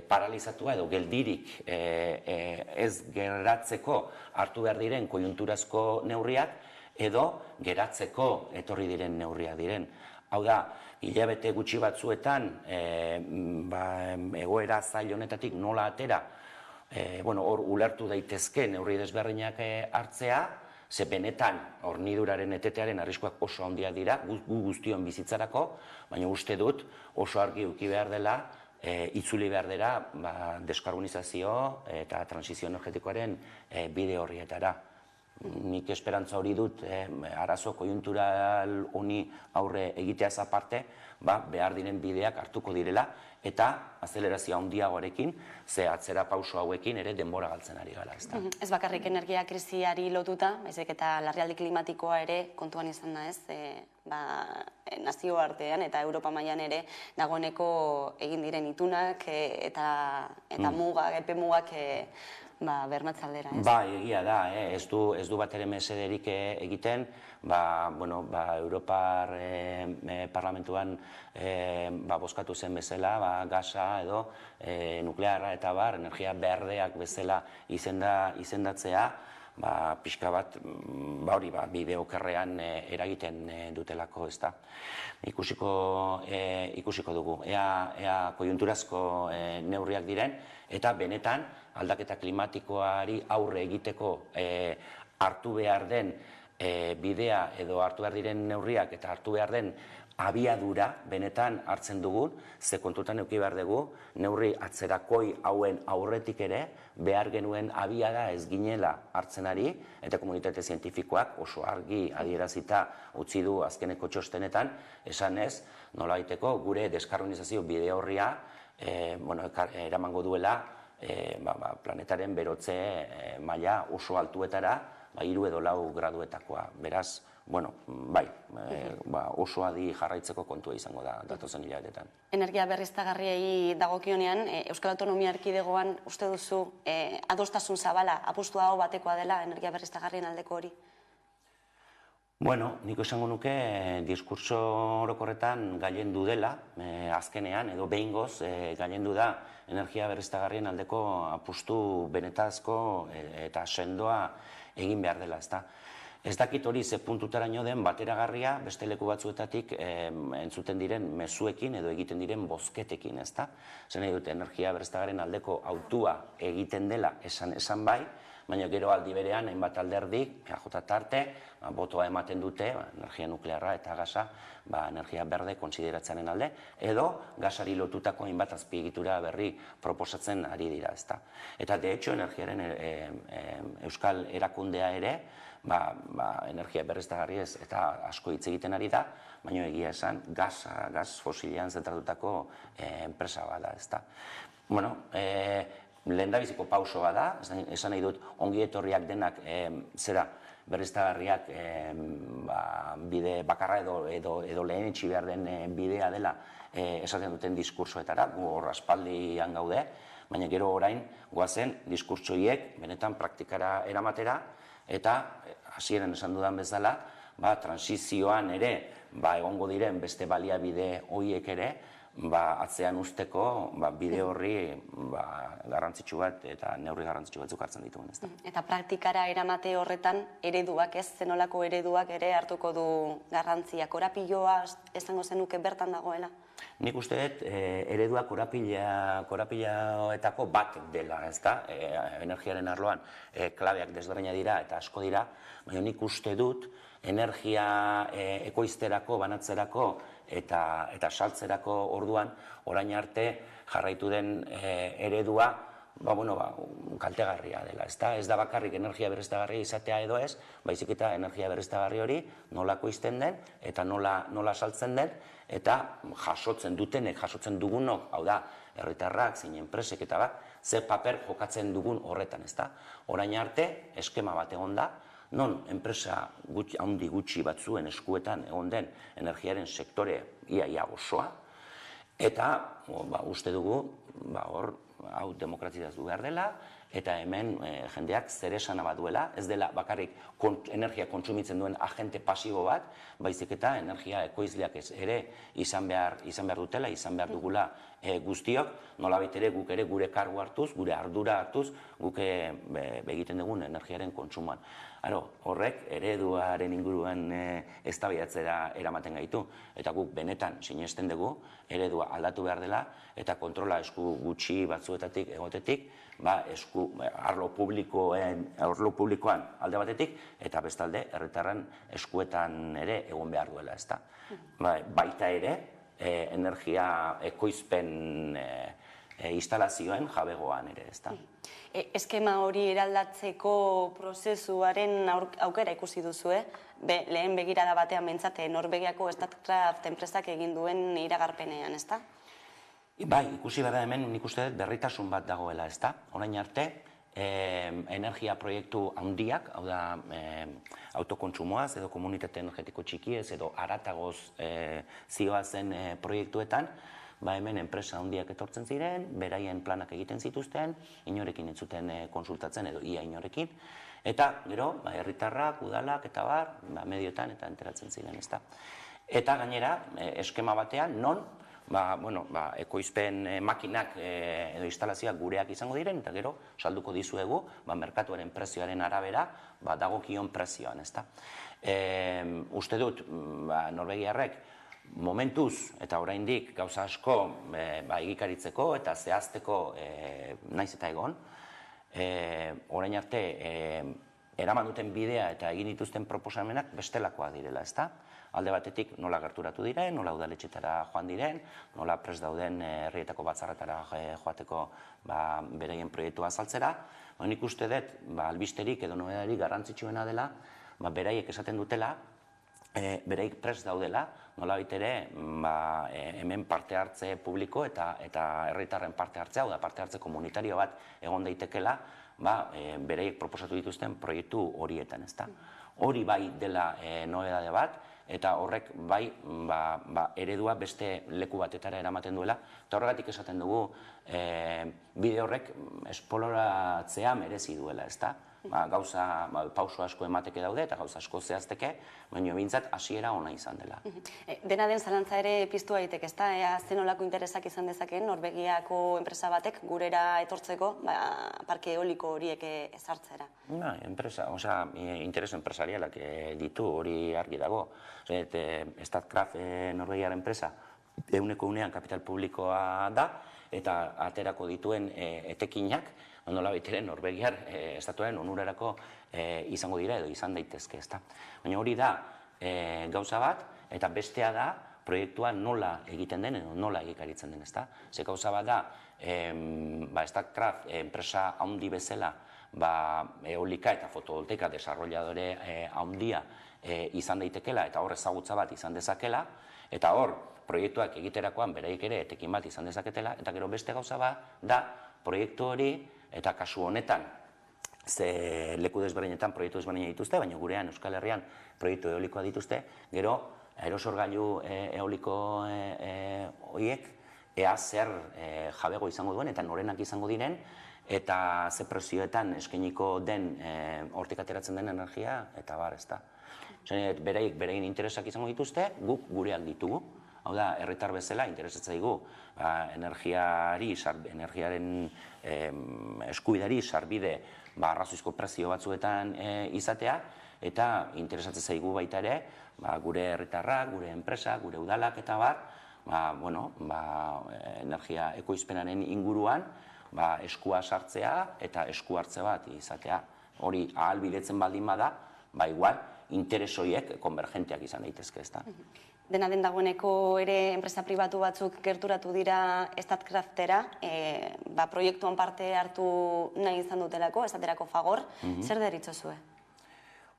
paralizatua edo geldirik ez geratzeko hartu behar diren koiunturazko neurriak edo geratzeko etorri diren neurriak diren. Hau da, hilabete gutxi batzuetan egoera zail honetatik nola atera, hor ulertu daitezke neurri desberdinak hartzea, ze benetan horniduraren etetearen arriskuak oso handiak dira, gu guztion bizitzarako, baina uste dut oso argi eduki behar dela, itzuli behar dela deskarbonizazio eta transizio energetikoaren bide horrietara. Nik esperantza hori dut, arazo koiuntural honi aurre egiteaz aparte, behar diren bideak hartuko direla, eta azelerazio handiagoarekin, ze atzera pauso hauekin ere denbora galtzen ari gara, ezta? Ez bakarrik energia krisiari lotuta, baizik eta larrialdi klimatikoa ere kontuan izan da, ez? Nazioartean eta Europa mailan ere dagoeneko egin diren itunak eta mugak, epe mugak bermatzaldera, ez? Egia da, ez du bat ere mesederik egiten, Europar parlamentuan bozkatu zen bezala, gasa edo nuklearra eta energia berdeak bezala izendatzea, pixka bat, bide okerrean eragiten dutelako, ezta. Ikusiko dugu, ea koiunturazko neurriak diren, eta benetan aldaketa klimatikoari aurre egiteko hartu behar den bidea edo hartu behar diren neurriak eta hartu behar den abiadura benetan hartzen dugun, ze kontutan eduki behar dugu, neurri atzerakoi hauen aurretik ere, behar genuen abiada ez ginela hartzen ari, eta komunitate zientifikoak oso argi adierazita utzi du azkeneko txostenetan, esanez, nolabaiteko gure deskarbonizazio bide horria eramango duela planetaren berotze maila oso altuetara, 3 edo 4 graduetakoa. Beraz, oso adi jarraitzeko kontua izango da datozen hilabetetan. Energia berriztagarriei dagokionean, Euskal Autonomia Erkidegoan uste duzu adostasun zabala, apustu hau batekoa dela energia berriztagarrien aldeko hori? Bueno, niko esango nuke diskurtso orokorretan gailendu dela, azkenean, edo behingoz gailendu da energia berriztagarrien aldeko apustu benetazko eta sendoa egin behar dela, ezta. Ez dakit hori ze puntutaraino den bateragarria beste leku batzuetatik entzuten diren mezuekin edo egiten diren bozketekin, ezta. Zer nahi dute, energia berriztagarrien aldeko autua egiten dela esan bai, baina gero aldi berean, hainbat alderdik, EAJ tarte, botoa ematen dute, energia nuklearra eta gasa, energia berde kontsideratzearen alde, edo gasari lotutako hainbat azpiegitura berri proposatzen ari dira, ezta. Eta de hecho, energiaren euskal erakundea ere, energia berriztagarriez eta asko hitz egiten ari da, baina egia esan, gas fosilian zentratutako enpresa bada, ezta. Bueno, lehendabiziko pausoa da, esan nahi dut ongi etorriak denak berriztagarriak bide bakarra edo lehenetsi behar den bidea dela esaten duten diskursoetara, gu hor aspaldian gaude, baina gero orain goazen diskurtsoiek benetan praktikara eramatera eta hasieran esan dudan bezala, transizioan ere egongo diren beste baliabide horiek ere, atzean usteko bide horri garrantzitsu bat eta neurri garrantzitsu batzuk hartzen dituen, ezta. Eta praktikara eramate horretan ereduak, zenolako ereduak ere hartuko du garrantzia, korapiloa esango zenuke bertan dagoela? Nik uste dut eredua korapiloetako bat dela, ezta, energiaren arloan klabeak desberdina dira eta asko dira, baina nik uste dut energia ekoizterako, banatzerako eta saltzerako orduan orain arte jarraitu den eredua kaltegarria dela, ezta? Ez da bakarrik energia berriztagarria izatea edo ez, baizik eta energia berriztagarri hori nola ekoizten den eta nola saltzen den eta jasotzen dutenek, jasotzen dugunok, hau da, herritarrak, zein enpresek eta bat, ze paper jokatzen dugun horretan, ezta? Orain arte, eskema bat egon da, non enpresa handi gutxi batzuen eskuetan egon den energiaren sektore ia osoa, eta uste dugu hau demokratizatu behar dela, eta hemen jendeak zer esana bat duela, ez dela bakarrik energia kontsumitzen duen agente pasibo bat, baizik eta energia ekoizleak ere izan behar dutela, izan behar dugula guztiok, nolabait ere guk ere gure kargu hartuz, gure ardura hartuz, guk egiten dugun energiaren kontsumoan. Horrek ereduaren inguruan eztabaidatzera eramaten gaitu, eta guk benetan sinesten dugu eredua aldatu behar dela, eta kontrola esku gutxi batzuetatik egotetik, arlo publikoan alde batetik, eta bestalde herritarren eskuetan ere egon behar duela, ezta. Baita ere, energia ekoizpen instalazioen jabegoan ere, ezta. Eskema hori eraldatzeko prozesuaren aukera ikusi duzu, lehen begirada batean behintzat Norvegiako Statkraft enpresak egin duen iragarpenean, ezta? Bai, ikusi behar da hemen nik uste dut berritasun bat dagoela, ezta? Orain arte, energia proiektu handiak, hau da autokontsumoaz edo komunitate energetiko txikiez edo aratagoz zioazen proiektuetan, hemen enpresa handiak etortzen ziren, beraien planak egiten zituzten, inorekin ez zuten konsultatzen edo ia inorekin, eta gero, herritarrak, udalak eta medioetan eta enteratzen ziren, ezta. Eta gainera, eskema batean, non, ekoizpen makinak edo instalazioak gureak izango diren, eta gero, salduko dizuegu, merkatuaren prezioaren arabera, dagokion prezioan, ezta. Uste dut, Norvegiarrek, momentuz eta oraindik gauza asko egikaritzeko eta zehazteko naiz eta egon, orain arte eraman duten bidea eta egin dituzten proposamenak bestelakoa direla, ezta? Alde batetik nola gerturatu diren, nola udaletxetara joan diren, nola prest dauden herrietako batzarretara joateko beraien proiektua azaltzera. Nik uste dut, albisterik edo nobedarik garrantzitsuena dela, beraiek esaten dutela, bereik prest daudela, nolabait ere hemen parte hartze publiko eta herritarren parte hartzea, da parte hartze komunitario bat egon daitekela, bereik proposatu dituzten proiektu horietan, ezta. Hori bai dela nobedade bat, eta horrek bai eredua beste leku batetara eramaten duela, eta horregatik esaten dugu bide horrek esploratzea merezi duela, ezta? Gauza pauso asko emateke daude eta gauza asko zehazteke, baina bintzat hasiera ona izan dela. Dena den zalantza ere piztu daiteke, ezta? Ea zenolako interesak izan dezakeen Norvegiako enpresa batek gurera etortzeko parke eoliko horiek ezartzera. Interes enpresarialak ditu, hori argi dago. Statkraft Norvegiar enpresa, 100% kapital publikoa da, eta aterako dituen etekinak, ondola baiteren Norvegiar estatuaren onurarako izango dira edo izan daitezke, ezta. Baina hori da gauza bat, eta bestea da proiektua nola egiten den edo nola egikaritzen den, ezta. Ze gauza bat da, Statkraft enpresa handi bezala, eolika eta fotovoltaika desarrolladore handia izan daitekela eta hor ezagutza bat izan dezakela, eta hor proiektuak egiterakoan beraik ere etekin bat izan dezaketela, eta gero beste gauza bat da proiektu hori, eta kasu honetan, ze leku desberdinetan proiektu desberdinak dituzte, baina gurean Euskal Herrian proiektu eolikoa dituzte, gero aerosorgailu eoliko horiek ea zer jabego izango duen eta norenak izango diren, eta ze prezioetan eskainiko den hortik ateratzen den energia, eta bar, ez da. Beraik berein interesak izango dituzte, guk gureak ditugu. Hau da, herritar bezala interesatzaigu energiaren eskubidari sarbide arrazoizko prezio batzuetan izatea, eta interesatzen zaigu baita ere gure herritarrak, gure enpresa, gure udalak eta bar, energia ekoizpenaren inguruan eskua sartzea eta esku hartze bat izatea. Hori ahalbidetzen baldin bada, igual, interes horiek konvergenteak izan daitezke, ezta. Dena den dagoeneko ere enpresa pribatu batzuk gerturatu dira Statkraftera, proiektuan parte hartu nahi izan dutelako, esaterako Fagor, zer deritzozue?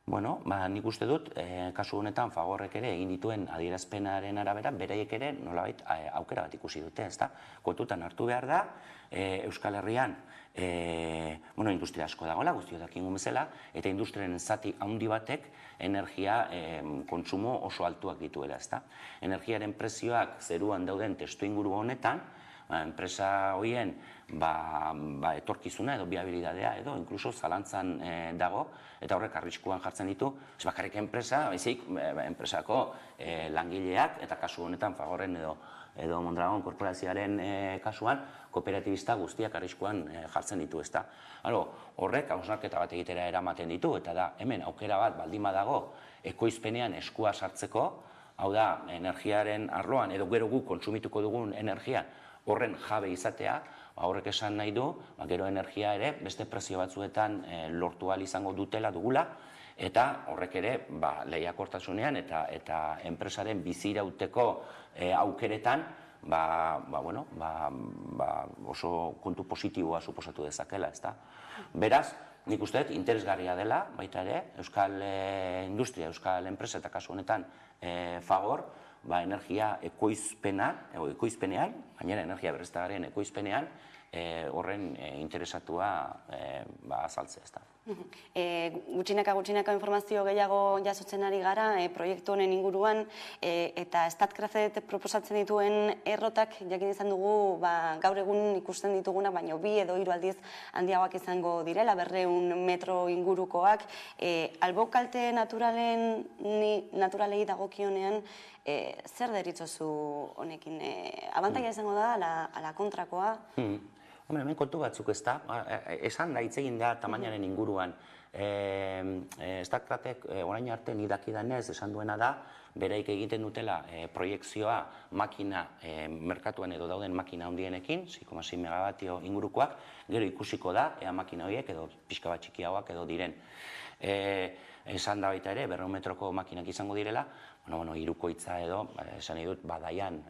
Bueno, nik uste dut, kasu honetan Fagorrek ere egin dituen adierazpenaren arabera, beraiek ere nolabait aukera bat ikusi dute, ezta? Kontutan hartu behar da, Euskal Herrian industria asko dagoela, guztiotak ingun bezala, eta industriaren zati handi batek energia kontsumo oso altuak dituela, ezta? Energiaren prezioak zeruan dauden testuinguru honetan, enpresa horien etorkizuna edo viabilidadea edo inkluso zalantzan dago, eta horrek arriskuan jartzen ditu, ez bakarrik enpresa, baizik enpresako langileak, eta kasu honetan Fagorren edo Mondragon korporazioaren kasuan, kooperatibista guztiak arriskuan jartzen ditu, ezta. Horrek hausnarketa bat egitera eramaten ditu, eta da, hemen aukera bat baldin badago ekoizpenean eskua sartzeko, hau da, energiaren arloan, edo gero guk kontsumituko dugun energia, horren jabe izatea, horrek esan nahi du, gero energia ere beste prezio batzuetan lortu ahal izango dutela dugula, eta horrek ere lehiakortasunean eta enpresaren bizirauteko aukeretan oso kontu positiboa suposatu dezakela, ezta. Beraz, nik uste dut interesgarria dela, baita ere, euskal industria, euskal enpresa eta kasu honetan Fagor, energia ekoizpenean, gainera energia berriztagarrien ekoizpenean, horren interesatua azaltzea, ezta. Gutxinaka informazio gehiago jasotzen ari gara proiektu honen inguruan, eta Statkraftek proposatzen dituen errotak jakin izan dugu gaur egun ikusten dituguna, baina 2 edo 3 aldiz handiagoak izango direla, 200 metro ingurukoak. Albo kalte naturalei dagokionean, zer deritzozu honekin? Abantaila izango da, ala kontrakoa? Hemen kontu batzuk ez da, esan da hitz egin da tamainaren inguruan. Statkraftek orain arte nik dakidanez esan duena da, beraik egiten dutela proiekzioa makina merkatuan edo dauden makina handienekin, 6,6 megabatio ingurukoak, gero ikusiko da, ea makina horiek edo pixka bat txikiagoak edo diren. Esan da baita ere, 200 metroko makinak izango direla, hirukoitza edo, esan nahi dut, badaian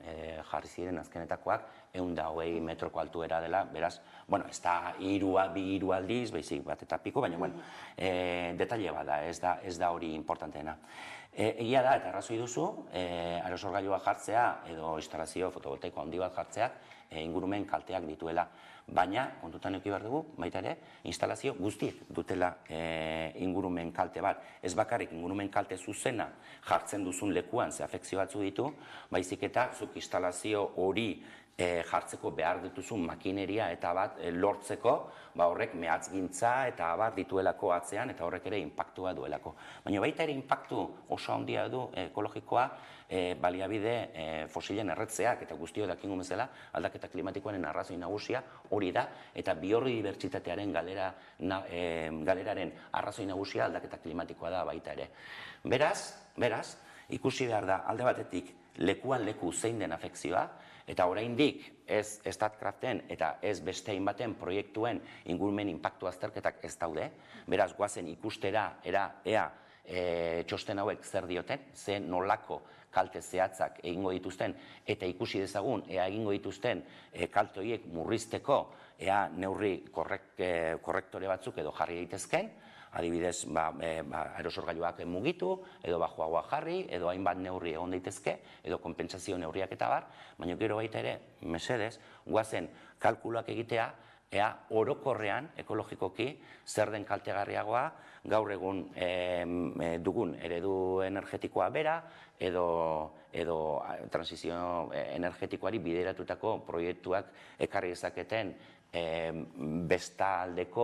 jarri ziren azkenetakoak, 120 metroko altuera dela, beraz, ez da 2 aldiz, baizik bat eta piko, baina, detaile bada, ez da hori importanteena. Egia da, eta arrazoi duzu, aerosorgailua jartzea edo instalazio fotovoltaiko handi bat jartzeak ingurumen kalteak dituela, baina, kontutan eduki behar dugu, baita ere, instalazio guztiek dutela ingurumen kalte bat. Ez bakarrik ingurumen kalte zuzena jartzen duzun lekuan ze afekzio batzu ditu, baizik eta zuk instalazio hori jartzeko behar dituzun makineria eta bat lortzeko, horrek mehatzgintza eta bat dituelako atzean eta horrek ere inpaktua duelako. Baina baita ere inpaktu oso handia du ekologikoa baliabide fosilen erretzeak eta guztio dakingu bezala aldaketa klimatikoaren arrazoi nagusia hori da eta biodibertsitatearen galeraren arrazoi nagusia aldaketa klimatikoa da baita ere. Beraz, ikusi behar da alde batetik lekuan leku zein den afekzioa, eta oraindik ez Statkraften eta ez beste hainbaten proiektuen ingurumen inpaktu azterketak ez daude, beraz goazen ikustera ea txosten hauek zer dioten, ze nolako kalte zehatzak egingo dituzten, eta ikusi dezagun ea egingo dituzten kalte horiek murrizteko ea neurri korrektore batzuk edo jarri daitezken, adibidez, aerosorgailuak mugitu, edo baxuagoa jarri, edo hainbat neurri egon daitezke, edo konpentsazio neurriak eta bar, baina gero baita ere, mesedez, guazen kalkuluak egitea, ea orokorrean, ekologikoki, zer den kaltegarriagoa, gaur egun dugun eredu energetikoa bera, edo transizio energetikoari bideratutako proiektuak ekarri ezaketen bestaldeko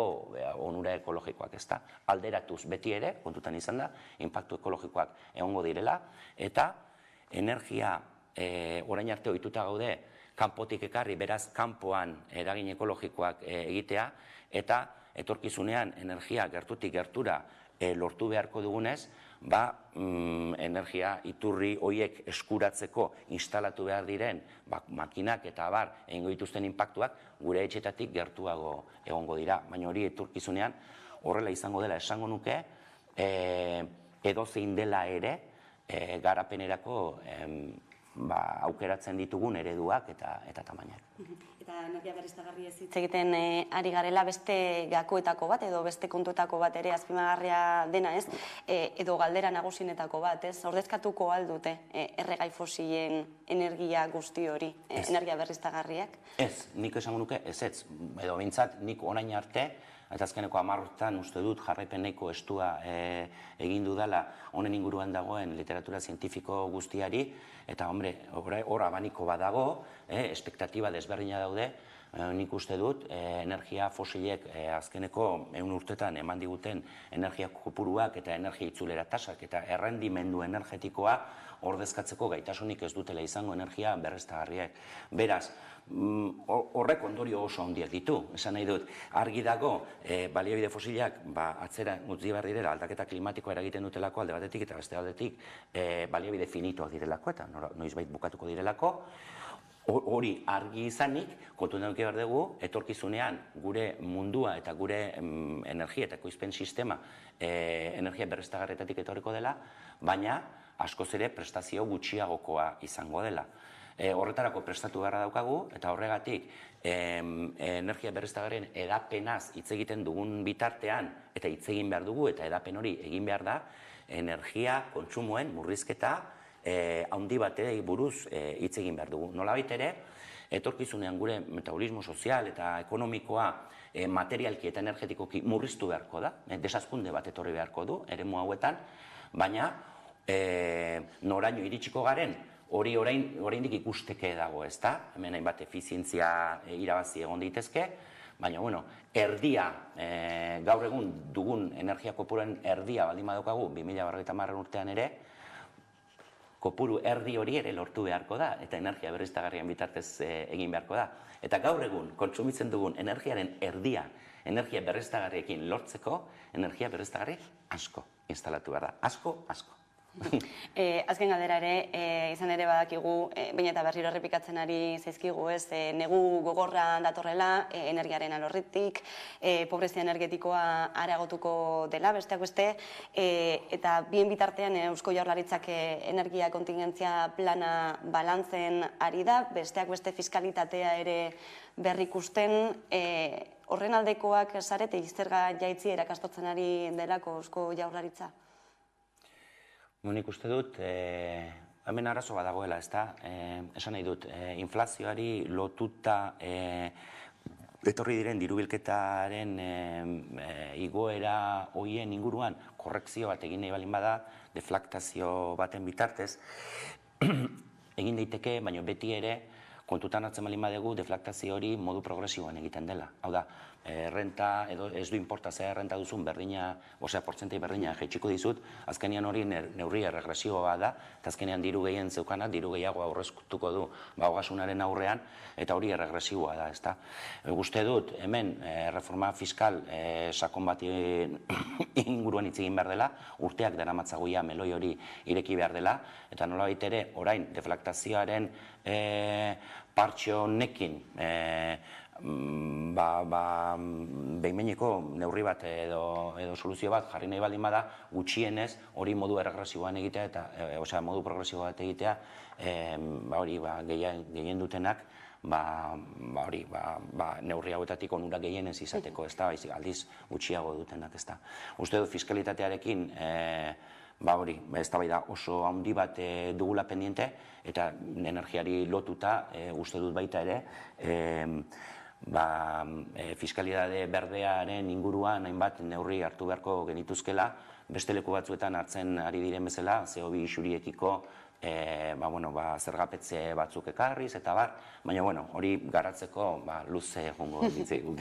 onura ekologikoak ez da. Alderatuz beti ere, kontutan izan da, inpaktu ekologikoak egongo direla, eta energia orain arte ohituta gaude kanpotik ekarri, beraz kanpoan eragin ekologikoak egitea, eta etorkizunean energia gertutik gertura lortu beharko dugunez, energia iturri horiek eskuratzeko instalatu behar diren makinak eta abar egingo dituzten inpaktuak gure etxetatik gertuago egongo dira. Baina hori etorkizunean horrela izango dela esango nuke, edozein dela ere garapenerako aukeratzen ditugun ereduak eta tamainak. Eta energia berriztagarriez hitz egiten ari garela beste gakoetako bat edo beste kontuetako bat ere azpimarragarria dena ez, edo galdera nagusinetako bat ez, ordezkatuko aldute erregai fosilen energia guzti hori, energia berriztagarriak? Ez, nik esango nuke ezetz, edo bintzat nik orain arte, eta azkeneko 10 urtean uste dut jarraipen nahiko estua egin dudala honen inguruan dagoen literatura zientifiko guztiari, eta hor abaniko badago, espektatiba desberdina daude, nik uste dut energia fosilek azkeneko 100 urtetan eman diguten energia kopuruak eta energia itzulera tasak eta errendimendu energetikoa ordezkatzeko gaitasunik ez dutela izango energia berriztagarriak. Beraz, horrek ondorio oso handiak ditu. Esan nahi dut, argi dago baliabide fosilak atzera utzi behar direla aldaketa klimatikoa eragiten dutelako alde batetik eta beste aldetik baliabide finitoak direlako eta noizbait bukatuko direlako. Hori argi izanik, kontutan eduki behar dugu, etorkizunean gure mundua eta gure energia eta ekoizpen sistema energia berriztagarrietatik etorriko dela, baina askoz ere prestazio gutxiagokoa izango dela. Horretarako prestatu beharra daukagu, eta horregatik energia berriztagarrien edapenaz hitz egiten dugun bitartean, eta hitz egin behar dugu, eta edapen hori egin behar da, energia kontsumoen murrizketa handi batei buruz hitz egin behar dugu. Nolabait ere, etorkizunean gure metabolismo sozial eta ekonomikoa materialki eta energetikoki murriztu beharko da, desazkunde bat etorri beharko du, eremu hauetan, baina noraino iritsiko garen, hori oraindik ikusteke dago, ez da? Hemen hainbat efizientzia irabazi egon daitezke, baina, erdia, gaur egun dugun energia kopuruaren erdia baldin badaukagu, 2050 urtean ere, kopuru erdi hori ere lortu beharko da, eta energia berriztagarrien bitartez egin beharko da. Eta gaur egun, kontsumitzen dugun energiaren erdia, energia berriztagarriekin lortzeko, energia berriztagarri asko instalatu behar da. Asko. Azken galdera ere, izan ere badakigu, baina eta berriro errepikatzen ari zaizkigu ez, negu gogorra datorrela, energiaren alorritik, pobrezia energetikoa areagotuko dela, besteak beste, eta bien bitartean Eusko Jaurlaritzak energia kontingentzia plana balantzen ari da, besteak beste fiskalitatea ere berrikusten, horren aldekoak zarete izterga jaitzi erakastotzen ari delako Eusko Jaurlaritza? Nik uste dut, hemen arazo bat dagoela, ez da? Esan nahi dut, inflazioari lotuta etorri diren dirubilketaren igoera hoien inguruan korrekzio bat egin nahi balin bada, deflaktazio baten bitartez, egin daiteke, baina beti ere kontutan hartzen baldin badugu deflaktazio hori modu progresiboan egiten dela. Hau da, renta, edo ez du inporta zea renta duzun berdina, osea, portzentai berdina jaitsiko dizut, azkenean hori neurri erregresioa da, eta azkenean diru gehien zeukana, diru gehiago aurreztuko du ogasunaren aurrean, eta hori erregresiboa da, ezta. Uste dut, hemen, reforma fiskal sakon bat inguruan hitz egin behar dela, urteak daramatzagoia meloi hori ireki behar dela, eta nolabait ere, orain, deflaktazioaren partxe honekin behin-behineko neurri bat edo soluzio bat jarri nahi baldin bada, gutxienez hori modu erregresiboan egitea eta osea modu progresibo bat egitea hori gehien dutenak neurri hauetatik onura gehienez izateko, ez da, aldiz gutxiago dutenak, ez da. Uste dut fiskalitatearekin hori, eztabaida oso handi bat dugula pendiente, eta energiari lotuta, uste dut baita ere, fiskalitate berdearen inguruan hainbat neurri hartu beharko genituzkela, beste leku batzuetan hartzen ari diren bezala, CO2 isuriekiko zergapetze batzuk ekarriz eta baina hori garatzeko luze egongo ditzaigu.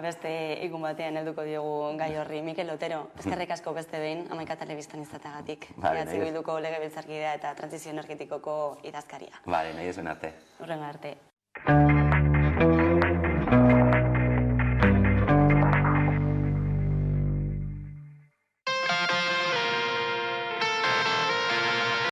Beste egun batean helduko diogu gai horri. Mikel Otero, eskerrik asko beste behin, Hamaika Telebistan izateagatik. EH Bilduko legebiltzarkidea eta trantsizio energetikoko idazkaria. Nahi ezuen arte. Hurrengo arte.